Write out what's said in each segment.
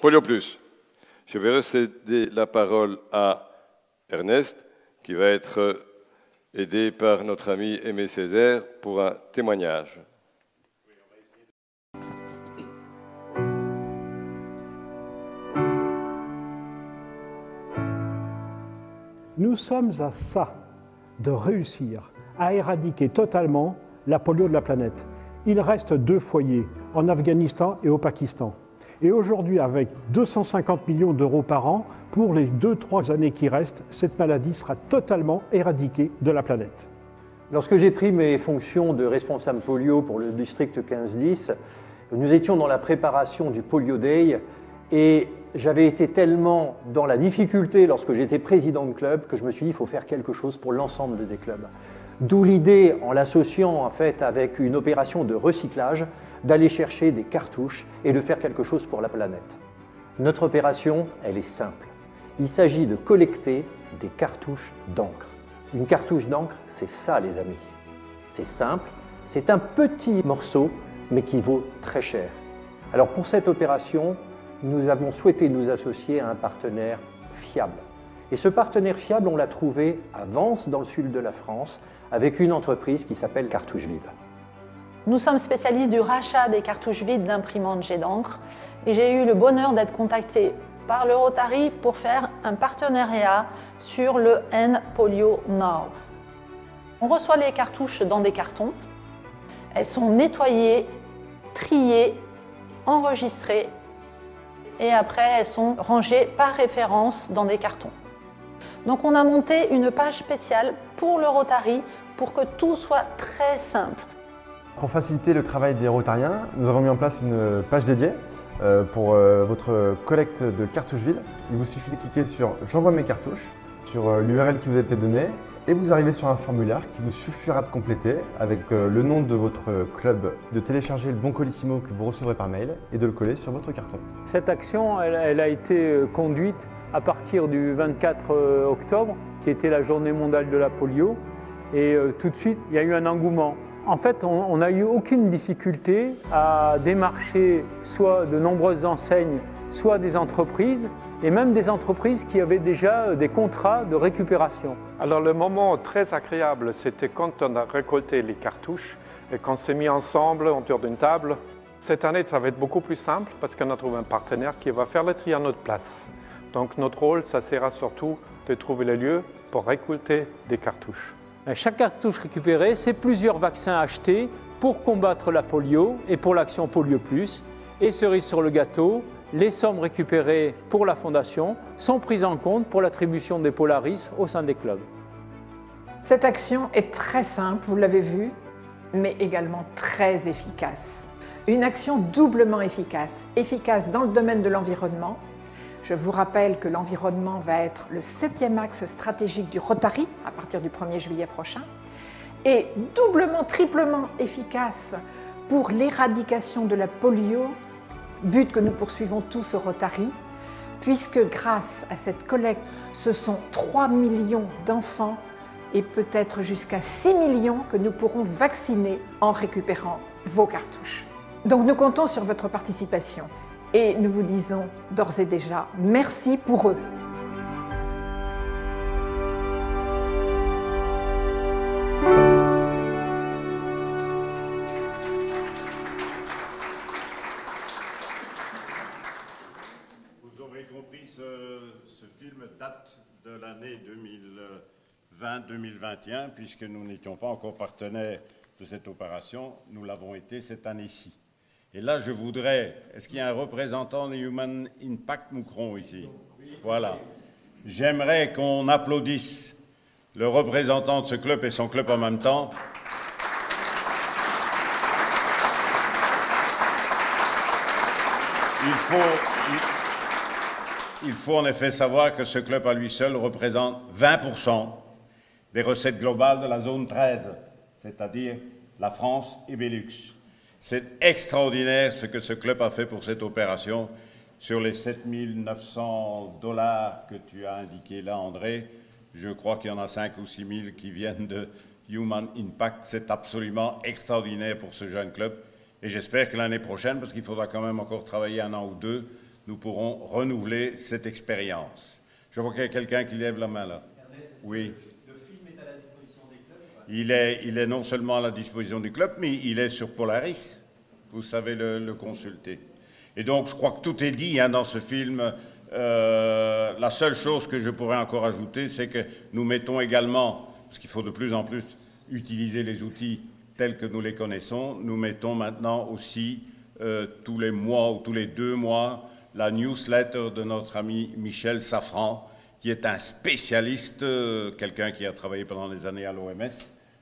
Polio Plus. Je vais céder la parole à Ernest, qui va être aidé par notre ami Aimé Césaire pour un témoignage. Nous sommes à ça de réussir à éradiquer totalement la polio de la planète. Il reste 2 foyers, en Afghanistan et au Pakistan. Et aujourd'hui, avec 250 millions d'euros par an, pour les 2-3 années qui restent, cette maladie sera totalement éradiquée de la planète. Lorsque j'ai pris mes fonctions de responsable polio pour le district 15-10, nous étions dans la préparation du Polio Day et j'avais été tellement dans la difficulté lorsque j'étais président de club que je me suis dit qu'il faut faire quelque chose pour l'ensemble des clubs. D'où l'idée, en l'associant en fait avec une opération de recyclage, d'aller chercher des cartouches et de faire quelque chose pour la planète. Notre opération, elle est simple. Il s'agit de collecter des cartouches d'encre. Une cartouche d'encre, c'est ça les amis. C'est simple, c'est un petit morceau, mais qui vaut très cher. Alors pour cette opération, nous avons souhaité nous associer à un partenaire fiable. Et ce partenaire fiable, on l'a trouvé à Vence, dans le sud de la France, avec une entreprise qui s'appelle Cartouches Vides. Nous sommes spécialistes du rachat des cartouches vides d'imprimantes jet d'encre et j'ai eu le bonheur d'être contactée par le Rotary pour faire un partenariat sur le End Polio Now. On reçoit les cartouches dans des cartons, elles sont nettoyées, triées, enregistrées et après elles sont rangées par référence dans des cartons. Donc on a monté une page spéciale pour le Rotary pour que tout soit très simple. Pour faciliter le travail des Rotariens, nous avons mis en place une page dédiée pour votre collecte de cartouches vides. Il vous suffit de cliquer sur « J'envoie mes cartouches » sur l'URL qui vous a été donnée et vous arrivez sur un formulaire qui vous suffira de compléter avec le nom de votre club, de télécharger le bon colissimo que vous recevrez par mail et de le coller sur votre carton. Cette action, elle a été conduite à partir du 24 octobre, qui était la journée mondiale de la polio. Et tout de suite, il y a eu un engouement. En fait, on n'a eu aucune difficulté à démarcher soit de nombreuses enseignes, soit des entreprises, et même des entreprises qui avaient déjà des contrats de récupération. Alors le moment très agréable, c'était quand on a récolté les cartouches et qu'on s'est mis ensemble autour d'une table. Cette année, ça va être beaucoup plus simple parce qu'on a trouvé un partenaire qui va faire le tri à notre place. Donc notre rôle, ça sera surtout de trouver le lieu pour récolter des cartouches. Chaque cartouche récupérée, c'est plusieurs vaccins achetés pour combattre la polio et pour l'action Polio Plus. Et cerise sur le gâteau, les sommes récupérées pour la Fondation sont prises en compte pour l'attribution des Polaris au sein des clubs. Cette action est très simple, vous l'avez vu, mais également très efficace. Une action doublement efficace, efficace dans le domaine de l'environnement. Je vous rappelle que l'environnement va être le 7e axe stratégique du Rotary à partir du 1er juillet prochain et doublement, triplement efficace pour l'éradication de la polio, but que nous poursuivons tous au Rotary, puisque grâce à cette collecte, ce sont 3 millions d'enfants et peut-être jusqu'à 6 millions que nous pourrons vacciner en récupérant vos cartouches. Donc nous comptons sur votre participation. Et nous vous disons d'ores et déjà merci pour eux. Vous aurez compris, ce film date de l'année 2020-2021, puisque nous n'étions pas encore partenaires de cette opération, nous l'avons été cette année-ci. Et là, je voudrais... Est-ce qu'il y a un représentant de Human Impact Moucron ici? Voilà. J'aimerais qu'on applaudisse le représentant de ce club et son club en même temps. Il faut en effet savoir que ce club à lui seul représente 20% des recettes globales de la zone 13, c'est-à-dire la France et Benelux. C'est extraordinaire ce que ce club a fait pour cette opération. Sur les 7 900 $ que tu as indiqué là, André, je crois qu'il y en a 5 ou 6 000 qui viennent de Human Impact. C'est absolument extraordinaire pour ce jeune club. Et j'espère que l'année prochaine, parce qu'il faudra quand même encore travailler 1 an ou 2, nous pourrons renouveler cette expérience. Je vois qu'il y a quelqu'un qui lève la main là. Oui. Le film est à la disposition des clubs? Il est non seulement à la disposition du club, mais il est sur Polaris. Vous savez le consulter. Et donc, je crois que tout est dit hein, dans ce film. La seule chose que je pourrais encore ajouter, c'est que nous mettons également, parce qu'il faut de plus en plus utiliser les outils tels que nous les connaissons, nous mettons maintenant aussi tous les mois ou tous les 2 mois la newsletter de notre ami Michel Safran, qui est un spécialiste, quelqu'un qui a travaillé pendant des années à l'OMS,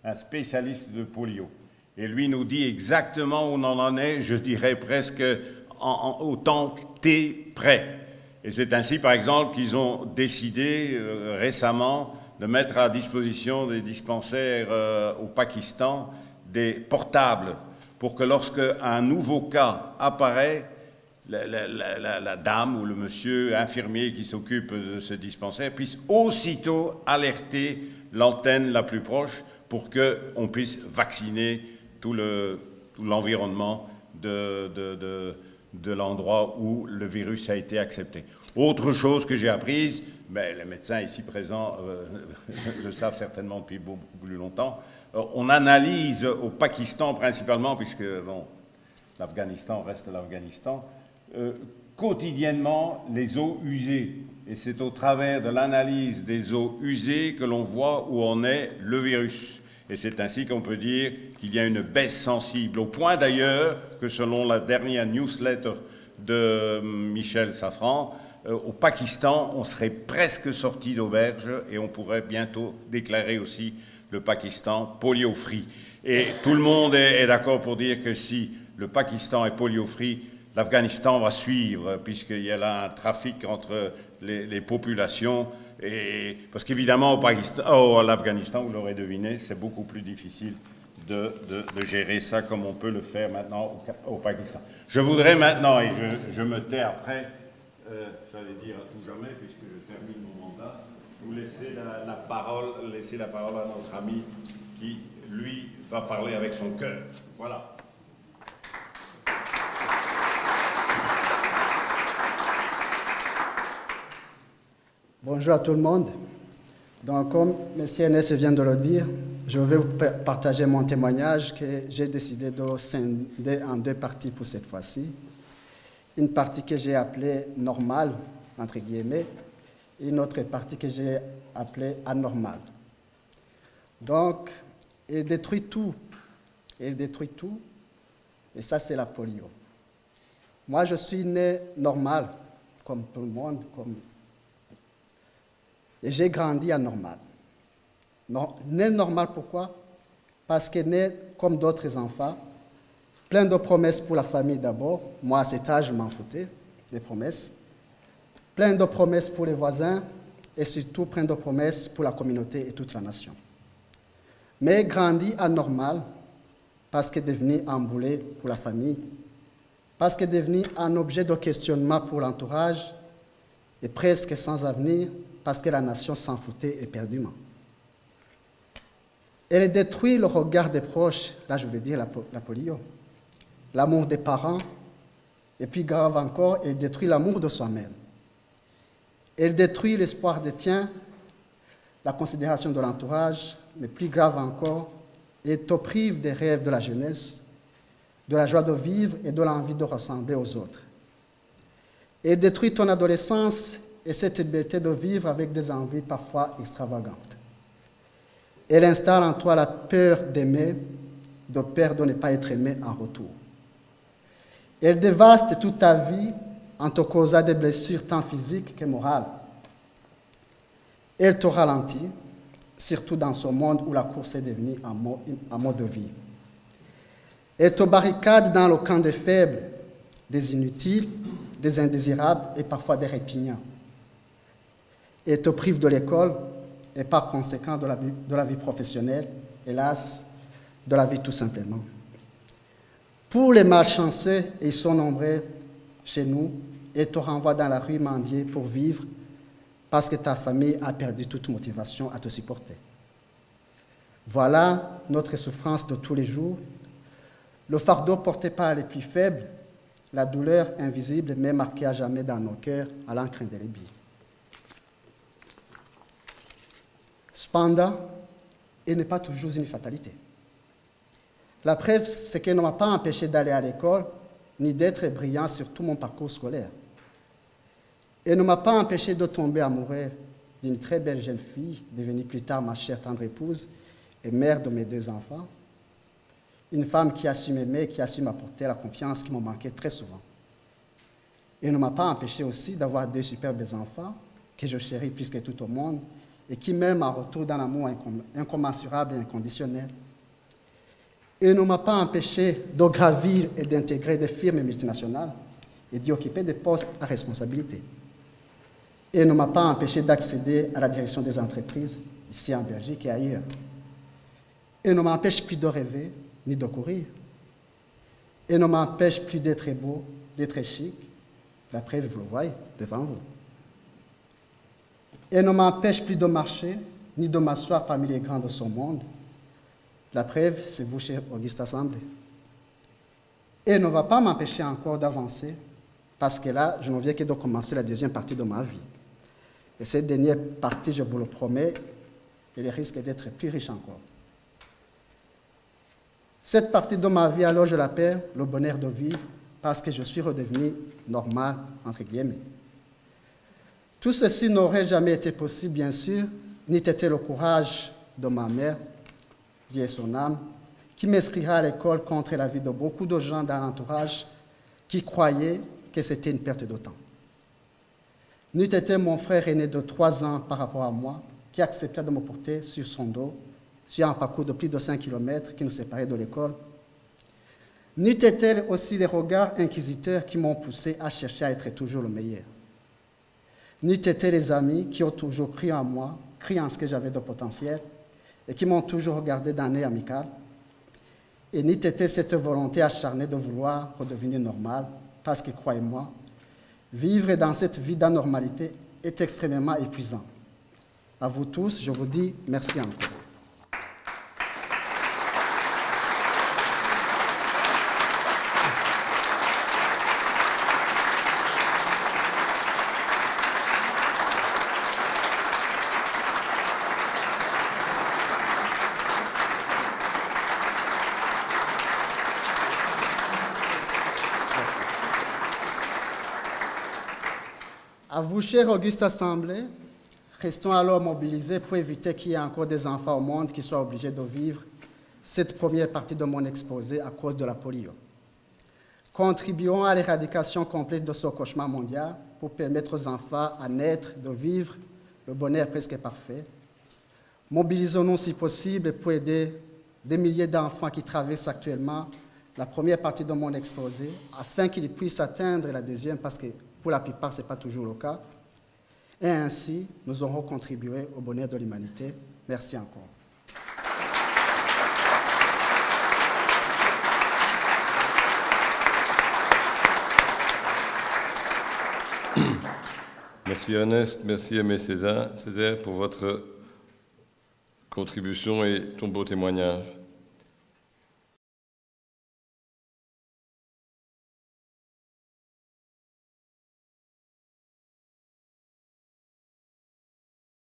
un spécialiste de polio. Et lui nous dit exactement où on en est, je dirais presque au temps T près. Et c'est ainsi, par exemple, qu'ils ont décidé récemment de mettre à disposition des dispensaires au Pakistan des portables pour que lorsque un nouveau cas apparaît, la dame ou le monsieur infirmier qui s'occupe de ce dispensaire puisse aussitôt alerter l'antenne la plus proche pour qu'on puisse vacciner tout l'environnement de l'endroit où le virus a été accepté. Autre chose que j'ai apprise, mais les médecins ici présents le savent certainement depuis beaucoup plus longtemps, on analyse au Pakistan principalement, puisque bon, l'Afghanistan reste l'Afghanistan, quotidiennement les eaux usées. Et c'est au travers de l'analyse des eaux usées que l'on voit où en est le virus. Et c'est ainsi qu'on peut dire qu'il y a une baisse sensible, au point d'ailleurs que selon la dernière newsletter de Michel Safran, au Pakistan, on serait presque sorti d'auberge et on pourrait bientôt déclarer aussi le Pakistan polio-free. Et tout le monde est d'accord pour dire que si le Pakistan est polio-free, l'Afghanistan va suivre, puisqu'il y a là un trafic entre les populations. Et, parce qu'évidemment, à l'Afghanistan, vous l'aurez deviné, c'est beaucoup plus difficile de gérer ça comme on peut le faire maintenant au Pakistan. Je voudrais maintenant, et je me tais après, j'allais dire à tout jamais, puisque je termine mon mandat, vous laisser la parole à notre ami qui, lui, va parler avec son cœur. Voilà. Bonjour à tout le monde. Donc, comme M. Ernest vient de le dire, je vais vous partager mon témoignage que j'ai décidé de scinder en 2 parties pour cette fois-ci. Une partie que j'ai appelée normale, entre guillemets, et une autre partie que j'ai appelée anormale. Donc, il détruit tout. Il détruit tout. Et ça, c'est la polio. Moi, je suis né normal, comme tout le monde, et j'ai grandi anormal. Né normal, pourquoi? Parce que né comme d'autres enfants, plein de promesses pour la famille d'abord. Moi, à cet âge, je m'en foutais des promesses. Plein de promesses pour les voisins et surtout plein de promesses pour la communauté et toute la nation. Mais grandi anormal parce que devenu un boulet pour la famille, parce que devenu un objet de questionnement pour l'entourage et presque sans avenir parce que la nation s'en foutait éperdument. Elle détruit le regard des proches, là je veux dire la polio, l'amour des parents, et puis grave encore, elle détruit l'amour de soi-même. Elle détruit l'espoir des tiens, la considération de l'entourage, mais plus grave encore, elle te prive des rêves de la jeunesse, de la joie de vivre et de l'envie de ressembler aux autres. Elle détruit ton adolescence et cette liberté de vivre avec des envies parfois extravagantes. Elle installe en toi la peur d'aimer, de peur de ne pas être aimé en retour. Elle dévaste toute ta vie en te causant des blessures tant physiques que morales. Elle te ralentit, surtout dans ce monde où la course est devenue un mode de vie. Elle te barricade dans le camp des faibles, des inutiles, des indésirables et parfois des répugnants. Elle te prive de l'école et par conséquent de la vie professionnelle, hélas, de la vie tout simplement. Pour les malchanceux, et ils sont nombreux chez nous, elle te renvoie dans la rue mendier pour vivre parce que ta famille a perdu toute motivation à te supporter. Voilà notre souffrance de tous les jours, le fardeau porté par les plus faibles La douleur invisible mais marquée à jamais dans nos cœurs à l'encre indélébile. Cependant, il n'est pas toujours une fatalité. La preuve, c'est qu'elle ne m'a pas empêché d'aller à l'école, ni d'être brillant sur tout mon parcours scolaire. Elle ne m'a pas empêché de tomber amoureux d'une très belle jeune fille, devenue plus tard ma chère tendre épouse et mère de mes 2 enfants. Une femme qui a su m'aimer, qui a su m'apporter la confiance qui me manquait très souvent. Elle ne m'a pas empêché aussi d'avoir 2 superbes enfants que je chéris plus que tout au monde et qui m'aiment en retour d'un amour incommensurable et inconditionnel. Elle ne m'a pas empêché de gravir et d'intégrer des firmes multinationales et d'y occuper des postes à responsabilité. Elle ne m'a pas empêché d'accéder à la direction des entreprises, ici en Belgique et ailleurs. Elle ne m'empêche plus de rêver ni de courir. Elle ne m'empêche plus d'être beau, d'être chic. La preuve, vous le voyez, devant vous. Elle ne m'empêche plus de marcher, ni de m'asseoir parmi les grands de son monde. La preuve, c'est vous, cher Auguste Assemblée. Elle ne va pas m'empêcher encore d'avancer, parce que là, je ne viens que de commencer la 2e partie de ma vie. Et cette dernière partie, je vous le promets, elle risque d'être plus riche encore. Cette partie de ma vie, alors je l'appelle le bonheur de vivre, parce que je suis redevenu normal, entre guillemets. Tout ceci n'aurait jamais été possible, bien sûr, n'eût été le courage de ma mère, Dieu et son âme, qui m'inscrira à l'école contre l'avis de beaucoup de gens dans l'entourage qui croyaient que c'était une perte de temps. N'eût été mon frère aîné de 3 ans par rapport à moi, qui accepta de me porter sur son dos, sur un parcours de plus de 5 km qui nous séparait de l'école. N'eût été aussi les regards inquisiteurs qui m'ont poussé à chercher à être toujours le meilleur. N'eût été les amis qui ont toujours cru en moi, cru en ce que j'avais de potentiel, et qui m'ont toujours regardé d'un œil amical. Et n'eût été cette volonté acharnée de vouloir redevenir normal, parce que, croyez-moi, vivre dans cette vie d'anormalité est extrêmement épuisant. À vous tous, je vous dis merci encore. À vous, cher Auguste Assemblée, restons alors mobilisés pour éviter qu'il y ait encore des enfants au monde qui soient obligés de vivre cette première partie de mon exposé à cause de la polio. Contribuons à l'éradication complète de ce cauchemar mondial pour permettre aux enfants à naître, de vivre le bonheur presque parfait. Mobilisons-nous si possible pour aider des milliers d'enfants qui traversent actuellement la première partie de mon exposé afin qu'ils puissent atteindre la 2e parce que pour la plupart, ce n'est pas toujours le cas. Et ainsi, nous aurons contribué au bonheur de l'humanité. Merci encore. Merci Ernest, merci Aimé Césaire pour votre contribution et ton beau témoignage.